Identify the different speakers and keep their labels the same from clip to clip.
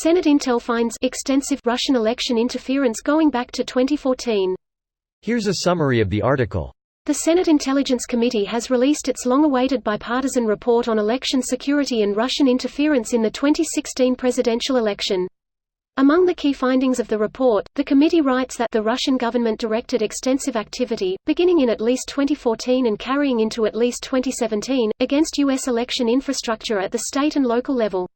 Speaker 1: Senate intel finds extensive Russian election interference going back to 2014.
Speaker 2: Here's a summary of the article.
Speaker 1: The Senate Intelligence Committee has released its long-awaited bipartisan report on election security and Russian interference in the 2016 presidential election. Among the key findings of the report, the committee writes that the Russian government directed extensive activity, beginning in at least 2014 and carrying into at least 2017, against U.S. election infrastructure at the state and local level.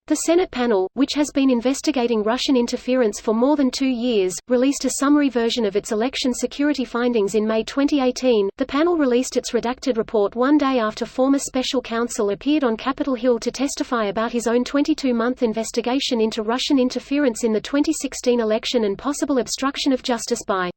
Speaker 1: The Senate panel, which has been investigating Russian interference for more than 2 years, released a summary version of its election security findings in May 2018. The panel released its redacted report one day after former special counsel appeared on Capitol Hill to testify about his own 22-month investigation into Russian interference in the 2016 election and possible obstruction of justice by.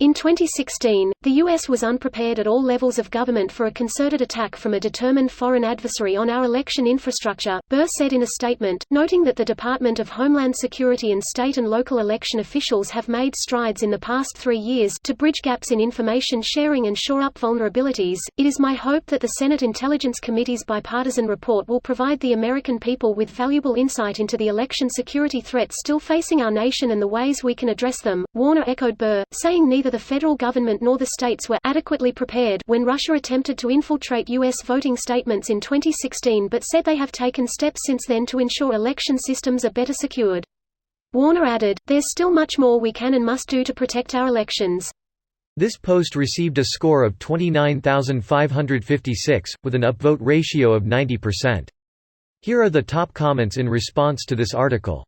Speaker 1: In 2016, the U.S. was unprepared at all levels of government for a concerted attack from a determined foreign adversary on our election infrastructure, Burr said in a statement, noting that the Department of Homeland Security and state and local election officials have made strides in the past 3 years to bridge gaps in information sharing and shore up vulnerabilities. It is my hope that the Senate Intelligence Committee's bipartisan report will provide the American people with valuable insight into the election security threats still facing our nation and the ways we can address them. Warner echoed Burr, saying neither the federal government nor the states were adequately prepared when Russia attempted to infiltrate U.S. voting statements in 2016, but said they have taken steps since then to ensure election systems are better secured. Warner added, "There's still much more we can and must do to protect our elections."
Speaker 2: This post received a score of 29,556, with an upvote ratio of 90%. Here are the top comments in response to this article.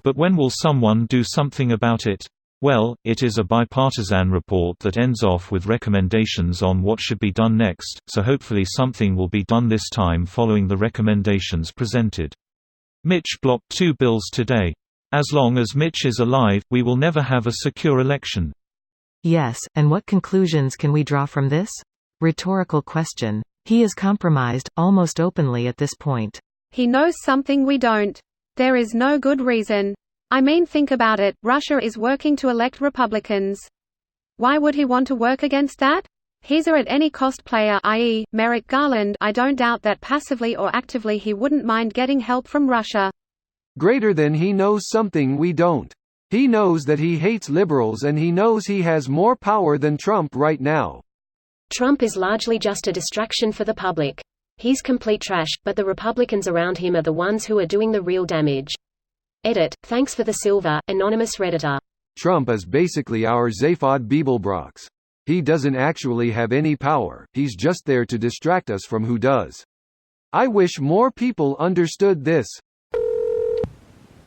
Speaker 3: But when will someone do something about it? Well, it is a bipartisan report that ends off with recommendations on what should be done next, so hopefully something will be done this time following the recommendations presented. Mitch blocked 2 bills today. As long as Mitch is alive, we will never have a secure election.
Speaker 4: Yes, and what conclusions can we draw from this? Rhetorical question. He is compromised, almost openly at this point.
Speaker 5: He knows something we don't. There is no good reason. I mean, think about it, Russia is working to elect Republicans. Why would he want to work against that? He's a at-any-cost player, i.e., Merrick Garland. I don't doubt that passively or actively he wouldn't mind getting help from Russia.
Speaker 6: Greater than he knows something we don't. He knows that he hates liberals and he knows he has more power than Trump right now.
Speaker 1: Trump is largely just a distraction for the public. He's complete trash, but the Republicans around him are the ones who are doing the real damage. Edit, thanks for the silver, anonymous Redditor.
Speaker 6: Trump is basically our Zaphod Beeblebrox. He doesn't actually have any power, he's just there to distract us from who does. I wish more people understood this.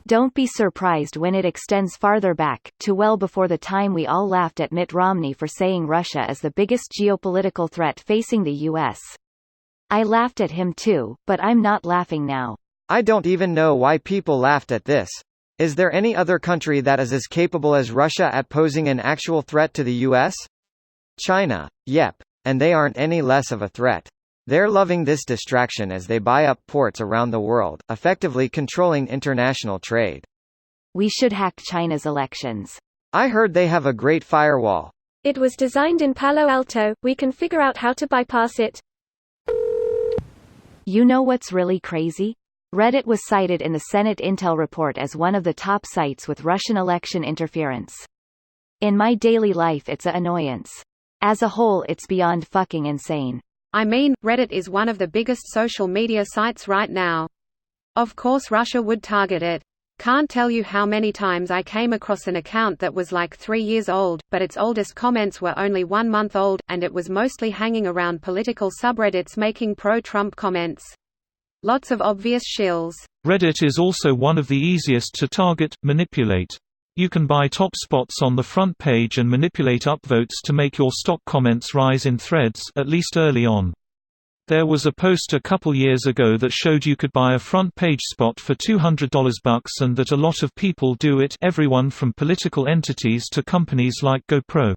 Speaker 7: Don't be surprised when it extends farther back, to well before the time we all laughed at Mitt Romney for saying Russia is the biggest geopolitical threat facing the U.S. I laughed at him too, but I'm not laughing now.
Speaker 8: I don't even know why people laughed at this. Is there any other country that is as capable as Russia at posing an actual threat to the US? China. Yep. And they aren't any less of a threat. They're loving this distraction as they buy up ports around the world, effectively controlling international trade.
Speaker 7: We should hack China's elections.
Speaker 8: I heard they have a great firewall.
Speaker 9: It was designed in Palo Alto, we can figure out how to bypass it.
Speaker 7: You know what's really crazy? Reddit was cited in the Senate Intel report as one of the top sites with Russian election interference. In my daily life it's a annoyance. As a whole it's beyond fucking insane.
Speaker 5: I mean, Reddit is one of the biggest social media sites right now. Of course Russia would target it. Can't tell you how many times I came across an account that was like 3 years old, but its oldest comments were only 1 month old, and it was mostly hanging around political subreddits making pro-Trump comments. Lots of obvious shills.
Speaker 3: Reddit is also one of the easiest to target, manipulate. You can buy top spots on the front page and manipulate upvotes to make your stock comments rise in threads, at least early on. There was a post a couple years ago that showed you could buy a front page spot for $200 and that a lot of people do it, everyone from political entities to companies like GoPro.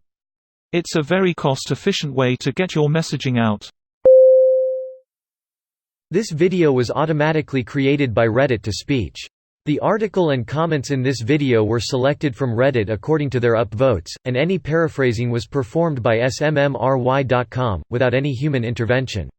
Speaker 3: It's a very cost-efficient way to get your messaging out.
Speaker 2: This video was automatically created by Reddit to speech. The article and comments in this video were selected from Reddit according to their upvotes, and any paraphrasing was performed by smmry.com, without any human intervention.